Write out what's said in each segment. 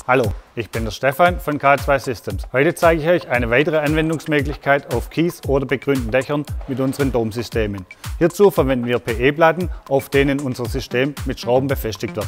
Hallo, ich bin der Stefan von K2 Systems. Heute zeige ich euch eine weitere Anwendungsmöglichkeit auf Kies- oder begrünten Dächern mit unseren Domsystemen. Hierzu verwenden wir PE-Platten, auf denen unser System mit Schrauben befestigt wird.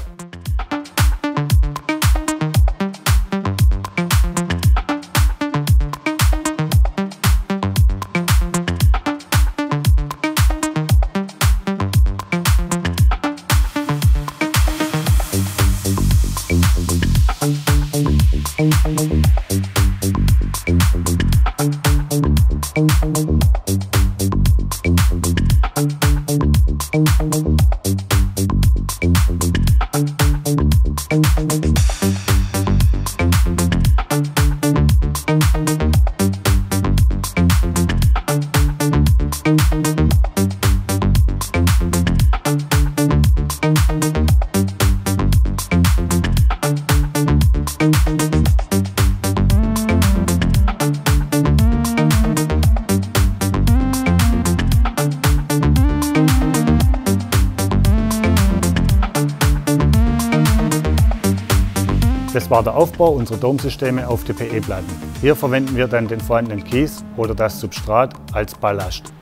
Das war der Aufbau unserer Domsysteme auf die PE-Platten. Hier verwenden wir dann den vorhandenen Kies oder das Substrat als Ballast.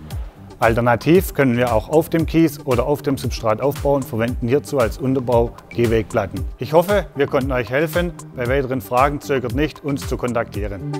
Alternativ können wir auch auf dem Kies oder auf dem Substrat aufbauen, verwenden hierzu als Unterbau Gehwegplatten. Ich hoffe, wir konnten euch helfen. Bei weiteren Fragen zögert nicht, uns zu kontaktieren.